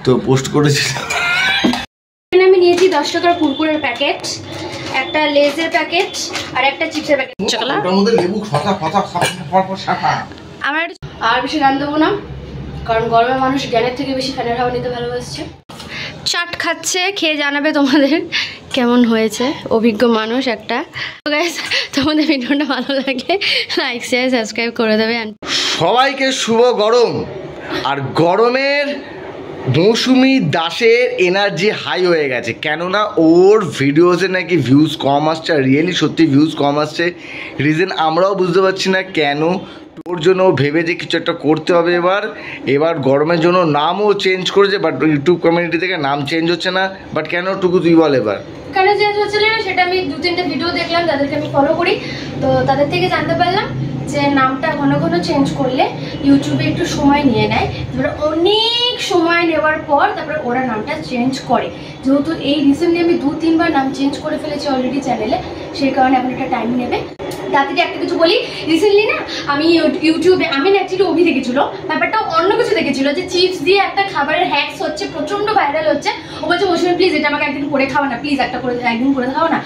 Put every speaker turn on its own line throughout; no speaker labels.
তো পোস্ট করেছিলাম।
আমি নিয়েছি 10 টাকার কুরকুরের প্যাকেট, একটা লেজের প্যাকেট আর একটা চিপসের প্যাকেট।
ওটার মধ্যে লেবু
আমার আর বেশি রান দেবো না, কারণ গরমে মানুষ জ্ঞানের থেকে বেশি ফ্যানের হাওয়া নিতে ভালোবাসছে। চাট খাচ্ছে, খেয়ে জানাবে তোমাদের কেমন হয়েছে, অভিজ্ঞ মানুষ একটা। গাইস, তোমাদের ভিডিওটা ভালো লাগলে লাইক শেয়ার সাবস্ক্রাইব করে দেবে।
সবাইকে শুভ গরম। আর গরমের মৌসুমি দাসের এনার্জি হাই হয়ে গেছে, কেননা ওর ভিডিওসে নাকি ভিউজ কম আসছে। আর রিয়েলি সত্যি ভিউজ কম আসছে। রিজন আমরাও বুঝতে পারছি না কেন। ওর জন্য ভেবে যে কিছু একটা করতে হবে। এবার গরমের জন্য নামও চেঞ্জ করেছে, বাট ইউটিউব কমিউনিটি থেকে নাম চেঞ্জ হচ্ছে না। বাট কেন টুকু তুই বল এবার
কেন চেঞ্জ হচ্ছে না সেটা আমি 2-3টে ভিডিও দেখলাম যাদেরকে আমি ফলো করি, তো তাদের থেকে জানতে পারলাম যে নামটা ঘন ঘন চেঞ্জ করলে ইউটিউবে একটু সময় নিয়ে নেয়। তারপরে অনেক সময় নেওয়ার পর তারপরে ওরা নামটা চেঞ্জ করে। যেহেতু এই রিসেন্টলি আমি 2-3 বার নাম চেঞ্জ করে ফেলেছি অলরেডি চ্যানেলে, সেই কারণে এখন একটা টাইম নেবে। তাতে একটা কিছু বলি, রিসেন্টলি না আমি ইউটিউবে, আমি না অ্যাকচুয়ালি অভি দেখেছিল, ব্যাপারটা অন্য কিছু দেখেছিল যে চিপস দিয়ে একটা খাবারের হ্যাকস হচ্ছে, প্রচন্ড ভাইরাল হচ্ছে। ও বলছে মৌসুমী প্লিজ এটা আমাকে একদিন করে খাও না, প্লিজ একদিন করে খাও না।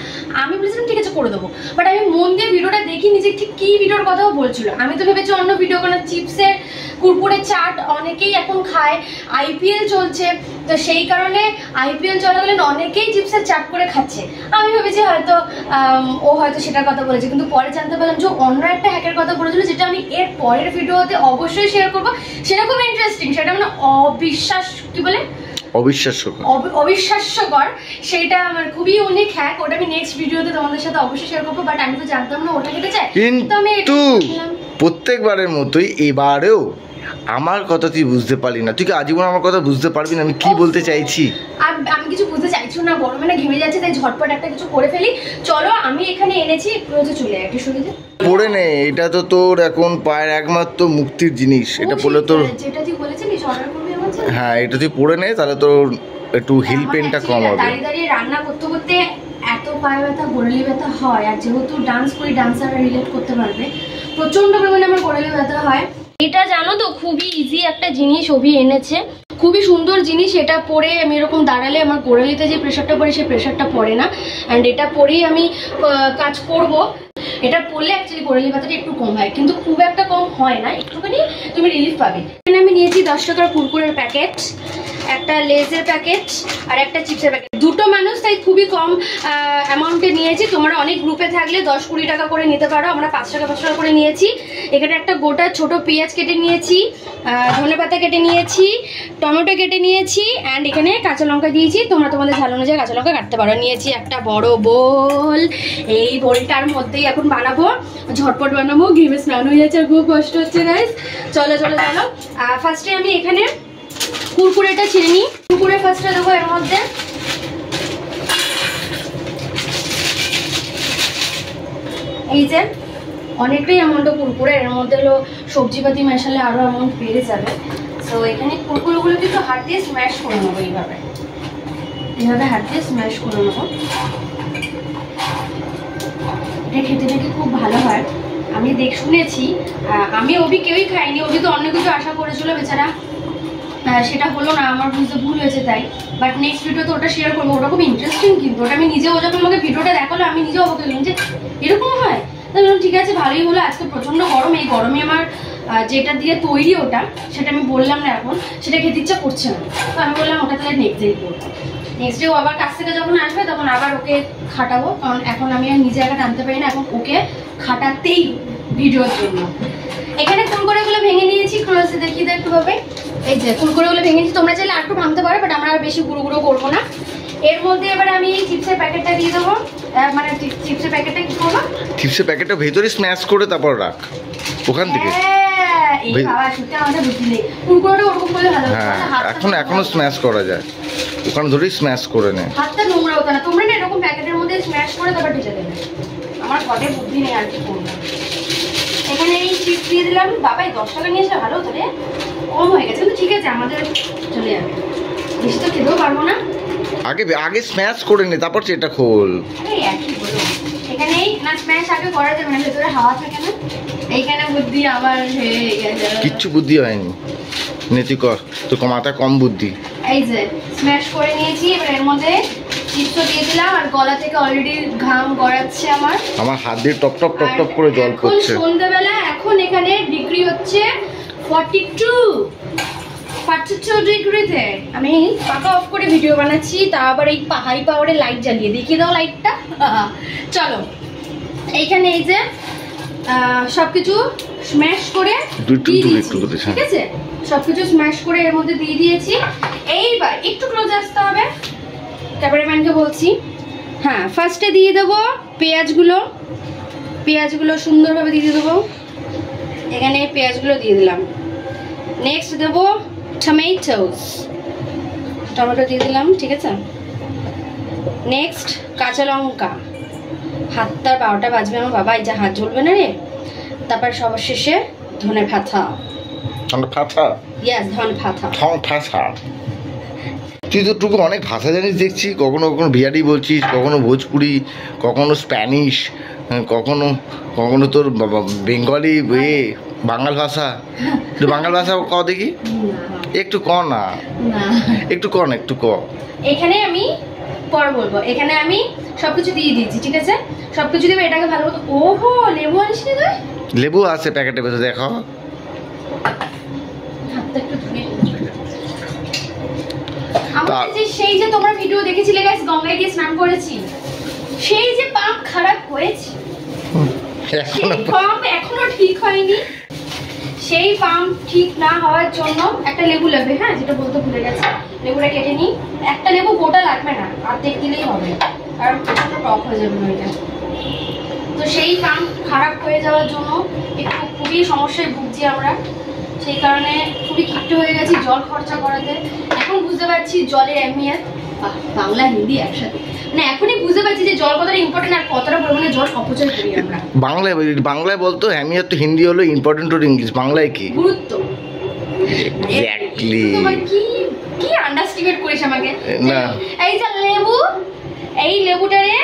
আমি বলেছিলাম ঠিক আছে করে দেবো, বাট আমি মন দিয়ে ভিডিওটা দেখিনি যে ঠিক কি ভিডিওর কথাও বলছিল। আমি তো ভেবেছি অন্য ভিডিও, কোনো চিপসের কুরকুরে চাট অনেকেই এখন খায়, আইপিএল চলছে, তো সেই কারণে আইপিএল চলাকালীন অনেকেই চিপসের চাট করে খাচ্ছে। আমি ভেবেছি হয়তো ও হয়তো সেটার কথা বলেছে, কিন্তু পরে জানতে পারলাম যে অন্য একটা হ্যাকের কথা বলেছিল, যেটা আমি এর পরের ভিডিওতে অবশ্যই শেয়ার করবো। সেটা খুব ইন্টারেস্টিং, সেটা মানে অবিশ্বাস্যকর। সেটা আমার খুবই ইউনিক হ্যাক, ওটা আমি নেক্সট ভিডিওতে তোমাদের সাথে অবশ্যই শেয়ার করবো। বাট আমি তো জানতাম না ওটা খেতে চাই,
কিন্তু প্রত্যেকবারের মতোই এবারেও আমার কথা তুই বুঝতে পারলি না। তুই কি আজীবন আমার কথা বুঝতে পারবি না আমি কি বলতে চাইছি?
আমি কিছু বুঝতে চাইছি না, গরমে না ঘেমে যাচ্ছে, তাই ঝটপট একটা কিছু করে ফেলি। চলো আমি এখানে এনেছি, চলে একটু সুবিধা
পড়ে নে। এটা তো তোর এখন পায়ের একমাত্র মুক্তির জিনিস। এটা পড়লে তোর
যেটা তুই বলেছিলিস অর্ডার করবি আমার জন্য,
হ্যাঁ এটা তুই পড়ে নে, তাহলে তোর একটু হিল পেনটা কম হবে।
দাঁড়িয়ে দাঁড়িয়ে রান্না করতে করতে এত পায়ে ব্যথা, গোড়ালি ব্যথা হয়। আর যেহেতু ডান্স করি, ডান্সাররা রিলেট করতে পারবে, প্রচন্ড পরিমাণে আমার গোড়ালি ব্যথা হয়। এটা জানো তো খুবই ইজি একটা জিনিস অভি এনেছে, খুবই সুন্দর জিনিস। এটা পরে আমি এরকম দাঁড়ালে আমার গোড়ালিতে যে প্রেশারটা পড়ে সেই প্রেশারটা পড়ে না। অ্যান্ড এটা পরেই আমি কাজ করব। এটা পরলে অ্যাকচুয়ালি গোড়ালি ব্যথাটা একটু কম হয়, কিন্তু খুব একটা কম হয় না, একটুখানি তুমি রিলিফ পাবে। এখানে আমি নিয়েছি 10 টাকার কুরকুরের প্যাকেট, একটা লেজের প্যাকেট আর একটা চিপসের প্যাকেট। দুটো মানুষ, তাই খুবই কম অ্যামাউন্টে নিয়েছি। তোমরা অনেক গ্রুপে থাকলে 10-20 টাকা করে নিতে পারো, আমরা 5 টাকা করে নিয়েছি। এখানে একটা গোটা ছোট পেঁয়াজ কেটে নিয়েছি, ধনেপাতা কেটে নিয়েছি, টমেটো কেটে নিয়েছি, অ্যান্ড এখানে কাঁচা লঙ্কা দিয়েছি। তোমরা তোমাদের ঝাল অনুযায়ী কাঁচা লঙ্কা কাটতে পারো। নিয়েছি একটা বড় বোল, এই বোলটার মধ্যেই এখন বানাবো, ঝটপট বানাবো। ঘেমে স্নান হয়ে যাচ্ছে আর খুব কষ্ট হচ্ছে গাইস। চলো ফার্স্টে আমি এখানে কুরকুরেটা ছিঁড়ে নিই। কুরকুরে ফার্স্টে দেবো এর মধ্যে। এই যে অনেকটাই অ্যামাউন্ট কুরকুরে, এর মধ্যে হলো সবজিপাতি মেশালে আরো অ্যামাউন্ট বেড়ে যাবে। তো এখানে কুরকুরেগুলোকে একটু হাত দিয়ে স্ম্যাশ করে নেবো। এইভাবে হাত দিয়ে স্ম্যাশ করে নেবো। এটা খেতে নাকি খুব ভালো হয়, আমি শুনেছি। আমি অভি কেউই খাইনি, অভি তো অন্য কিছু আশা করেছিল বেচারা, সেটা হলো না, আমার বুঝতে ভুল হয়েছে তাই। বাট নেক্সট ভিডিওতে ওটা শেয়ার করবো। ওটা খুব ইন্টারেস্টিং, কিন্তু ওটা আমি নিজে, ও যখন আমাকে ভিডিওটা দেখালো আমি নিজেও অবাক হলাম যে এরকম হয়। তাহলে ঠিক আছে ভালোই হলো। আজকে প্রচন্ড গরম, এই গরমে আমার যেটা দিয়ে তৈরি ওটা, সেটা আমি বললাম না এখন, সেটা খেতে ইচ্ছা করছে না। তো আমি বললাম ওটা তাহলে নেক্সট ডে করবো। নেক্সট ডে ও আবার কাছ থেকে যখন আসবে তখন আবার ওকে খাটাবো, কারণ এখন আমি আর নিজে একা টানতে পারি না, এখন ওকে খাটাতেই ভিডিওর জন্য। এখানে কুরকুরেগুলো ভেঙে নিয়েছি, ক্লোজে দেখিয়ে দেয় একটু ভাবে। এই যে কুরকুরেগুলো ভেঙে নিয়েছি, তোমরা চাইলে আরেকটু ভাঙতে পারো, বাট আমরা আর বেশি গুঁড়ো গুঁড়ো করবো না। এর মধ্যে এবার আমি চিপসের প্যাকেটটা দিয়ে দেবো। মানে চিপসের প্যাকেটটা কি করবো,
চিপসের প্যাকেটটা ভেতরে স্ম্যাশ করে তারপর রাখ ওখান থেকে।
এই বাবা সত্যি আমাদের বুদ্ধি নেই, কুরকুরেটা ওরকম করলে ভালো হতো।
হ্যাঁ এখনো স্ম্যাশ করা যায়, ওখানে ধরেই স্ম্যাশ করে নে।
হাতটা নোংরা হতো না। তোমরা না এরকম প্যাকেটের মধ্যে স্ম্যাশ করে তারপর ঢেলে দেবে। আমার ঘরে বুদ্ধি নেই আর কি করবো। এখানে এই চিপস দিয়ে দিলাম। বাবাই 10 টাকা নিয়ে এসে ভালো হতো রে, কম হয়ে গেছে, কিন্তু ঠিক আছে আমাদের চলে যাবে, বেশি তো খেতেও পারবো না।
আগে স্ম্যাশ করে নে, তারপর সেটা খোল।
একই বলো, এখানে না স্ম্যাশ আগে করা যাবে না, ভেতরে হাওয়া থাকে না। এইখানে বুদ্ধি আমার কিচ্ছু
বুদ্ধি হয়নি। নেতি কর, তো মাথা কম বুদ্ধি।
এই যে স্ম্যাশ করে নিয়েছি, এবার এর মধ্যে চিপসও দিয়ে দিলাম, আর গলা থেকে অলরেডি ঘাম গড়াচ্ছে আমার
হাত দিয়ে টপ টপ টপ টপ করে জল পড়ছে।
এখন সন্ধ্যাবেলা, এখন এখানে ডিগ্রি হচ্ছে 42 ডিগ্রিতে। আমি পাখা অফ করে ভিডিও বানাচ্ছি, তা আবার এই হাই পাওয়ারের লাইট জ্বালিয়ে, দেখিয়ে দাও লাইটটা। চলো, এইখানে এই যে সবকিছু স্ম্যাশ করে দিয়ে দিয়েছি, ঠিক আছে? সবকিছু স্ম্যাশ করে এর মধ্যে দিয়ে দিয়েছি। এইবার একটু ক্লোজ আসতে হবে, ক্যামেরাম্যানকে বলছি। হ্যাঁ, ফার্স্টে দিয়ে দেবো পেঁয়াজগুলো সুন্দরভাবে দিয়ে দেবো। এখানে পেঁয়াজগুলো দিয়ে দিলাম। নেক্সট দেবো টমেটো দিয়ে দিলাম, ঠিক আছে? নেক্সট কাঁচা লঙ্কা, হাতটার 12টা বাজবে আমার বাবা, এই যে হাত জ্বলবে না রে। তারপর সবশেষে ধনে পাতা।
তুই তো টুকু অনেক ভাষা জানিস দেখছি, কখনো কখনো বিহারি বলছিস, কখনো ভোজপুরি, কখনো স্প্যানিশ, কখনো তোর বেঙ্গলি, বাঙাল ভাষা। তুই বাঙাল ভাষা ক দেখি, একটু ক না, একটু ক না, একটু ক।
এখানে আমি পর বলবো, এখানে আমি সবকিছু দিয়ে দিয়েছি, ঠিক আছে? সবকিছু দেবে, এটাকে ভালো মতো। ওহো, লেবু আনিস নি তুই?
লেবু আছে প্যাকেটে, বেশি দেখো।
সেই যে তোমরা ভিডিও দেখেছিলে গাইস, গঙ্গায় গিয়ে স্নান করেছি, সেই যে পাম্প খারাপ হয়েছে, সেই পাম্প এখনো ঠিক হয়নি। সেই পাম্প ঠিক না হওয়ার জন্য একটা লেবু লাগবে। হ্যাঁ, যেটা বলতে ভুলে গেছি, লেবুটা কেটে নিই। একটা লেবু গোটা লাগবে না, অর্ধেক দিলেই হবে, কারণ প্রচন্ড টক হয়ে যাবে ওইটা। তো সেই পাম্প খারাপ হয়ে যাওয়ার জন্য একটু খুবই সমস্যায় ভুগছি আমরা, সেই কারণে খুবই ক্ষিপ্ত হয়ে গেছি জল খরচা করাতে। এখন বুঝতে পারছি জলের এহমিয়ত, বাংলা হিন্দি একসাথে, মানে এখনই বুঝতে পারছি যে জল কতটা ইম্পর্টেন্ট আর কতটা পরিমাণে জল অপচয় করি আমরা।
বাংলায় বলতো এহমিয়ত, তো হিন্দি হলো ইম্পর্টেন্ট, ওর ইংলিশ, বাংলায় কি
গুরুত্ব।
এক্স্যাক্টলি।
তোমার কি আন্ডারস্টিমেট করিস আমাকে
না।
এই যে লেবু, এই লেবুটারে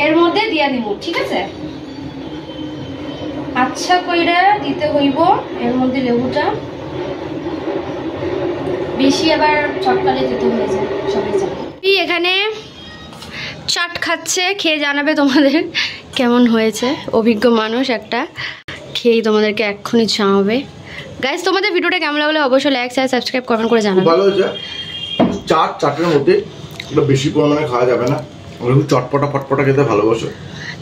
এর মধ্যে দিয়া দিব, ঠিক আছে? আচ্ছা কইরা দিতে হইব এর মধ্যে লেবুটা, বেশি আবার চটকালে দিতে হয়ে যায়, সবাই জানে। এখানে চাট খাচ্ছে, খেয়ে জানাবে তোমাদের কেমন হয়েছে। অভিজ্ঞ মানুষ একটা, খেয়েই তোমাদেরকে এক্ষুনি জানাবে। গাইস, তোমাদের ভিডিওটা কেমন লাগলো অবশ্যই লাইক, শেয়ার, সাবস্ক্রাইব, কমেন্ট করে জানাবে।
ভালো হয়েছে। চাটের মধ্যে বেশি পরিমাণে খাওয়া যাবে না, চটপটা ফটপটা খেতে ভালোবাসো,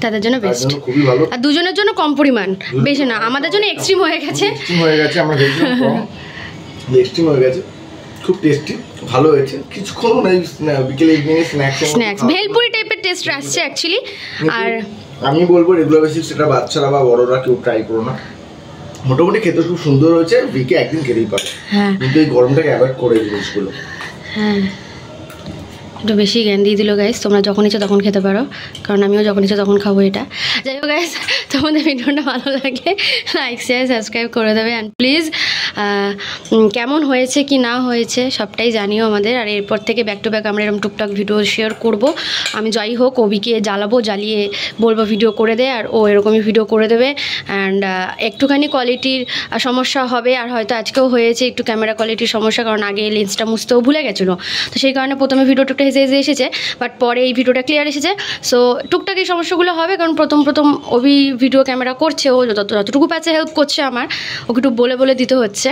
তাদের জন্য বেস্ট,
খুবই ভালো।
আর দুজনের জন্য কম পরিমাণ, বেশি না। আমাদের জন্য এক্সট্রিম হয়ে গেছে,
আমরা ভেবেছিলাম কম, এক্সট্রিম হয়ে গেছে। খুব টেস্টি, ভালো হয়েছে। কিছুক্ষণ বিকেলে ইভিনিং স্ন্যাক্স
ভেলপুরি টাইপের টেস্ট আসছে অ্যাকচুয়ালি। আর
আমি বলবো রেগুলার বেসিস সেটা বাচ্চারা বা বড়রা কেউ ট্রাই করো না। মোটামুটি খেতে খুব সুন্দর হয়েছে, উইকে একদিন খেতেই পারে, কিন্তু এই গরমটাকে অ্যাভয়েড করে জিনিসগুলো। হ্যাঁ,
একটু বেশি জ্ঞান দিয়ে দিল গাইস, তোমরা যখন ইচ্ছা তখন খেতে পারো, কারণ আমিও যখন ইচ্ছা তখন খাবো এটা। যাই হোক গাইস, তোমাদের ভিডিওটা ভালো লাগলে লাইক, শেয়ার, সাবস্ক্রাইব করে দেবে। অ্যান্ড প্লিজ কেমন হয়েছে কি না হয়েছে সবটাই জানিও আমাদের। আর এরপর থেকে ব্যাক টু ব্যাক আমরা এরকম টুকটাক ভিডিও শেয়ার করব। আমি যাই হোক অভিকে জ্বালিয়ে বলবো ভিডিও করে দে, আর ও এরকমই ভিডিও করে দেবে। অ্যান্ড একটুখানি কোয়ালিটির সমস্যা হবে, আর হয়তো আজকেও হয়েছে একটু ক্যামেরা কোয়ালিটির সমস্যা, কারণ আগে লেন্সটা মুছতেও ভুলে গেছিলো, তো সেই কারণে প্রথমে ভিডিওটা একটু হেসে এসেছে, বাট পরে এই ভিডিওটা ক্লিয়ার এসেছে। সো টুকটাক এই সমস্যাগুলো হবে, কারণ প্রথম অভি ভিডিও ক্যামেরা করছে, ও যতটুকু পাচ্ছে হেল্প করছে, আমার ওকে একটু বলে দিতে হচ্ছে।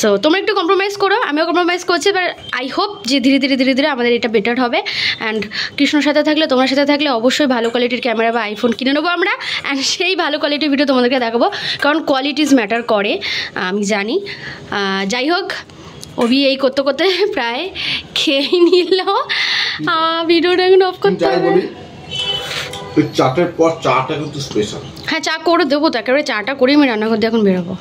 সো তোমরা একটু কম্প্রোমাইজ করো, আমিও কম্প্রোমাইজ করছি। এবার আই হোপ যে ধীরে ধীরে আমাদের এটা বেটার হবে। অ্যান্ড কৃষ্ণর সাথে থাকলে, তোমার সাথে থাকলে অবশ্যই ভালো কোয়ালিটির ক্যামেরা বা আইফোন কিনে নেবো আমরা, অ্যান্ড সেই ভালো কোয়ালিটির ভিডিও তোমাদেরকে দেখাবো, কারণ কোয়ালিটিজ ম্যাটার করে, আমি জানি। যাই হোক, অভি এই করতে করতে প্রায় খেয়েই নিল, ভিডিওটা এখন অফ করতে হবে।
চাটের পর চাটা কিন্তু স্পেশাল।
হ্যাঁ, চা করে দেবো তো, একেবারে চাটা করে আমি রান্নাঘর দিয়ে এখন বেরোবো,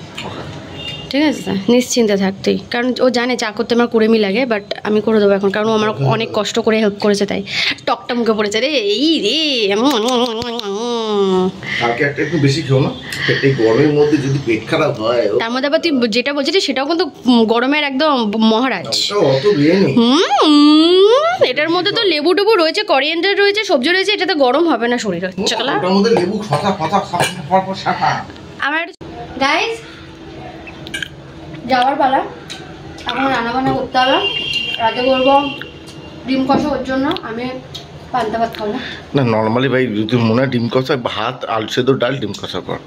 ঠিক আছে? নিশ্চিন্তে থাকতেই, কারণ ও জানে চা করতে আমার কুড়েমি লাগে, বাট আমি করে দেবো এখন, কারণ ও আমার অনেক কষ্ট করে হেল্প করেছে, তাই টকটা মুখে পড়েছে রে। এই রে,
কালকে একটা একটু বেশি খেও না, এই গরমের মধ্যে যদি পেট খারাপ হয়।
তার মধ্যে আবার তুই যেটা বলছিস সেটাও কিন্তু গরমের একদম মহারাজ। এটার মধ্যে তো লেবু টেবু রয়েছে, করিয়েন্ডার রয়েছে, সবজি রয়েছে, এটাতে গরম হবে না শরীর। আমার গাইস যাওয়ার পালা, এখন রান্নাবান্না করতে হবে, রাতে করবো ডিম কষা, ওর জন্য আমি পান্তা ভাত খাবো
না। নর্মালি ভাই যদি মনে হয় ডিম কষা, ভাত, আলু সেদ্ধ, ডাল, ডিম কষা কর।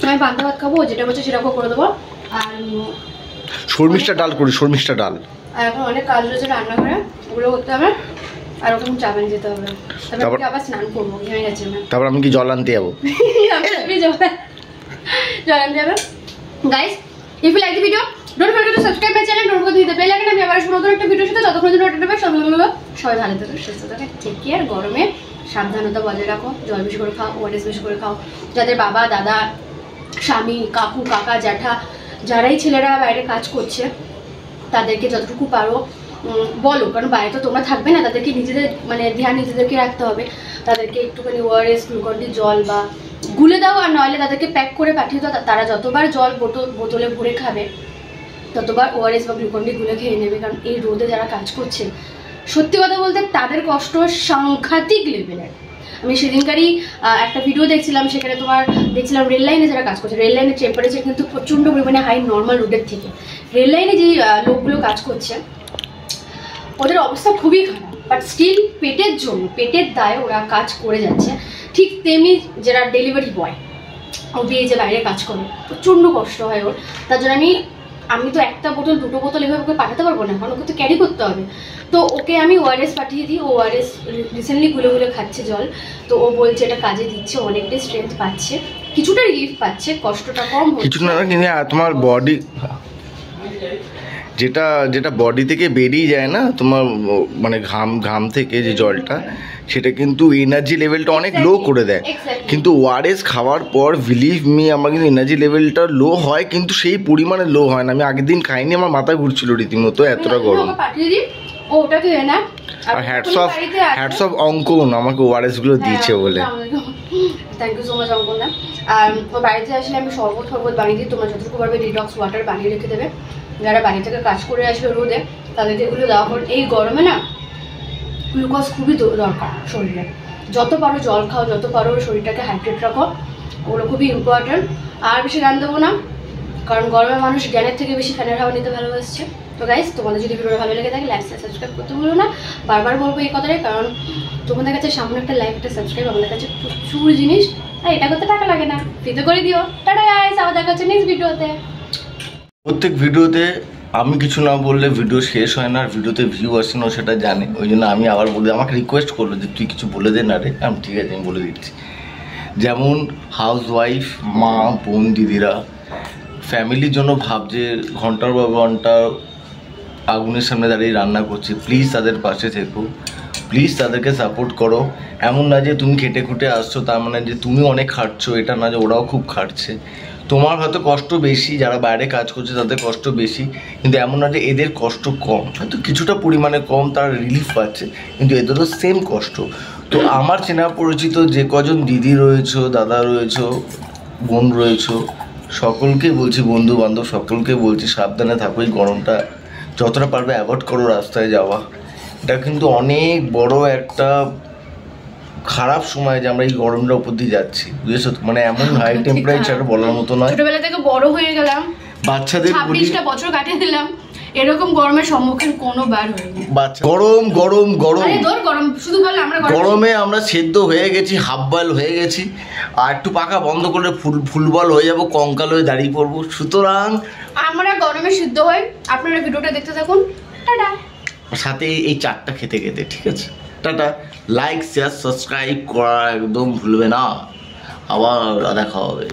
আমি পান্তা ভাত খাবো, যেটা বলছে সেটা করে দেবো। আর
শর্মিষ্ঠা ডাল করি, শর্মিষ্ঠা ডাল।
আর এখন অনেক কাজ রয়েছে রান্নাঘরে, ওগুলো করতে হবে। আর ওখানে চাবেন যেতে হবে, তারপর আবার স্নান করবো, ঘেমে গেছে আমি।
তারপর আমি কি জল আনতে যাবো?
জল আনতে যাবে। Guys, if you like the video, don't forget to subscribe my channel, don't forget to hit the bell icon. আমি আবার নতুন একটা ভিডিওর সাথে ততক্ষণ জন্য ওয়েট করবে। সবাই ভালো থাকো, সুস্থ থাকো, টেক কেয়ার। গরমে সাবধানতা বজায় রাখো, জল বেশি করে খাও, ওয়ারেস বেশি করে খাও। যাদের বাবা, দাদা, স্বামী, কাকু, কাকা, জ্যাঠা, যারাই ছেলেরা বাইরে কাজ করছে, তাদেরকে যতটুকু পারো বলো, কারণ বাইরে তো তোমরা থাকবে না, তাদেরকে নিজেদের মানে ধ্যান নিজেদেরকে রাখতে হবে। তাদেরকে একটুখানি ওআরএস, গ্লুকন-ডি জল বা গুলে দাও, আর নইলে তাদেরকে প্যাক করে পাঠিয়ে দাও। তারা যতবার জল বোতলে ভরে খাবে, ততবার ওআরএস বা গ্লুকন-ডি গুলে খেয়ে নেবে। কারণ এই রোদে যারা কাজ করছে, সত্যি কথা বলতে তাদের কষ্ট সাংঘাতিক লেভেলের। আমি সেদিনকারই একটা ভিডিও দেখছিলাম, সেখানে তোমার দেখছিলাম রেল লাইনে যারা কাজ করছে, রেল লাইনের টেম্পারেচার কিন্তু প্রচণ্ড পরিমাণে হাই নর্মাল রোডের থেকে। রেল লাইনে যে লোকগুলো কাজ করছে, ওদের অবস্থা খুবই খারাপ, বাট স্টিল পেটের জন্য, পেটের দায়ে ওরা কাজ করে যাচ্ছে। ঠিক তেমনি যারা ডেলিভারি বয়, ও বিয়ে যে বাইরে কাজ করে, প্রচণ্ড কষ্ট হয় ওর। তার জন্য আমি তো একটা বোতল, দুটো বোতল এভাবে ওকে পাঠাতে পারবো না, কারণ ওকে তো ক্যারি করতে হবে। তো ওকে আমি ওআরএস পাঠিয়ে দিই। ও ওআরএস রিসেন্টলি গুলো খাচ্ছে জল, তো ও বলছে এটা কাজে দিচ্ছে, অনেকটাই স্ট্রেংথ পাচ্ছে, কিছুটা রিলিফ পাচ্ছে, কষ্টটা কম হচ্ছে।
কিছু না, কিন্তু তোমার বডি যেটা যেটা বডি থেকে বেরিয়ে যায় না তোমার, মানে ঘাম থেকে যে জলটা, সেটা কিন্তু এনার্জি লেভেলটা অনেক লো করে দেয়। কিন্তু ওআরএস খাওয়ার পর বিলিভ মি, আমার কিন্তু এনার্জি লেভেলটা লো হয়, কিন্তু সেই পরিমাণে লো হয় না। আমি আগের দিন খাইনি, আমার মাথা ঘুরছিল রীতিমতো, এতটা গরম। আর হ্যাটস অফ অঙ্কন আমাকে ওআরএস গুলো দিয়েছে বলে।
থ্যাংক ইউ সো মাচ অঙ্কন দা। আর ও বাড়িতে আসলে আমি শরবত বানিয়ে দিই, তোমরা যতটুকু পারবে ডিটক্স ওয়াটার বানিয়ে রেখে দেবে। যারা বাড়ি থেকে কাজ করে আসবে রোদে, তাদেরকে এগুলো দেওয়া হয়। এই গরমে না গ্লুকোজ খুবই দরকার শরীরে। যত পারো জল খাও, যত পারো শরীরটাকে হাইড্রেট রাখো, ওগুলো খুবই ইম্পর্টেন্ট। আর বেশি গান দেবো না, কারণ গরমে মানুষ জ্ঞানের থেকে বেশি ফ্যানের হাওয়া নিতে ভালোবাসছে। তো গাইস, তোমাদের যদি ভিডিওটা ভালো লেগে থাকে, লাইক সাবস্ক্রাইব করতে ভুলো না। বারবার বলবো এই কথাটাই, কারণ তোমাদের কাছে সামনে একটা লাইক, একটা সাবস্ক্রাইব আমাদের কাছে প্রচুর জিনিস, আর এটা করতে টাকা লাগে না, ফ্রিতে করে দিও। টাটা গাইস, আবার দেখা হচ্ছে নেক্সট ভিডিওতে।
প্রত্যেক ভিডিওতে আমি কিছু না বললে ভিডিও শেষ হয় না, আর ভিডিওতে ভিউ আসে না, সেটা জানে। ওই জন্য আমি আবার বলি, আমাকে রিকোয়েস্ট করলো যে তুই কিছু বলে দে না রে। আমি ঠিক আছে, আমি বলে দিচ্ছি। যেমন হাউস ওয়াইফ, মা, বোন, দিদিরা ফ্যামিলির জন্য ভাবছে, ঘন্টার পর ঘন্টা আগুনের সামনে দাঁড়িয়ে রান্না করছে, প্লিজ তাদের পাশে থেকো, প্লিজ তাদেরকে সাপোর্ট করো। এমন না যে তুমি খেটে খুঁটে আসছো, তার মানে যে তুমি অনেক খাটছো, এটা না যে ওরাও খুব খাটছে। তোমার হয়তো কষ্ট বেশি, যারা বাইরে কাজ করছে তাদের কষ্ট বেশি, কিন্তু এমন না যে এদের কষ্ট কম, হয়তো কিছুটা পরিমাণে কম, তারা রিলিফ পাচ্ছে, কিন্তু এদেরও সেম কষ্ট। তো আমার চেনা পরিচিত যে কজন দিদি রয়েছো, দাদা রয়েছো, বোন রয়েছো, সকলকে বলছি, বন্ধু বান্ধব সকলকে বলছি, সাবধানে থাকো। এই গরমটা যতটা পারবে অ্যাভয়েড করো রাস্তায় যাওয়া। এটা কিন্তু অনেক বড় একটা খারাপ সময় যে আমরা এই গরমটার উপর দিয়ে যাচ্ছি, বুঝেছো? মানে এমন হাই টেম্পারেচার বলার মতো নয়।
ছোটবেলা থেকে বড় হয়ে গেলাম,
বাচ্চাদের
26টা বছর কাটিয়ে দিলাম, এরকম গরমের সম্মুখীন কোনোবার হয়নি।
বাচ্চা গরম গরম গরম,
আরে দূর গরম, শুধু বল আমরা
গরমে আমরা সেদ্ধ হয়ে গেছি, হাফ বয়েল হয়ে গেছি, আর একটু পাখা বন্ধ করলে ফুলবল হয়ে যাবো, কঙ্কাল হয়ে দাঁড়িয়ে পড়বো। সুতরাং
আমরা গরমে সিদ্ধ হই। আপনারা ভিডিওটা দেখতে থাকুন। টাটা।
সাথে এই চারটা খেতে খেতে, ঠিক আছে? টাটা। লাইক, শেয়ার, সাবস্ক্রাইব করা একদম ভুলবে না। আবার দেখা হবে।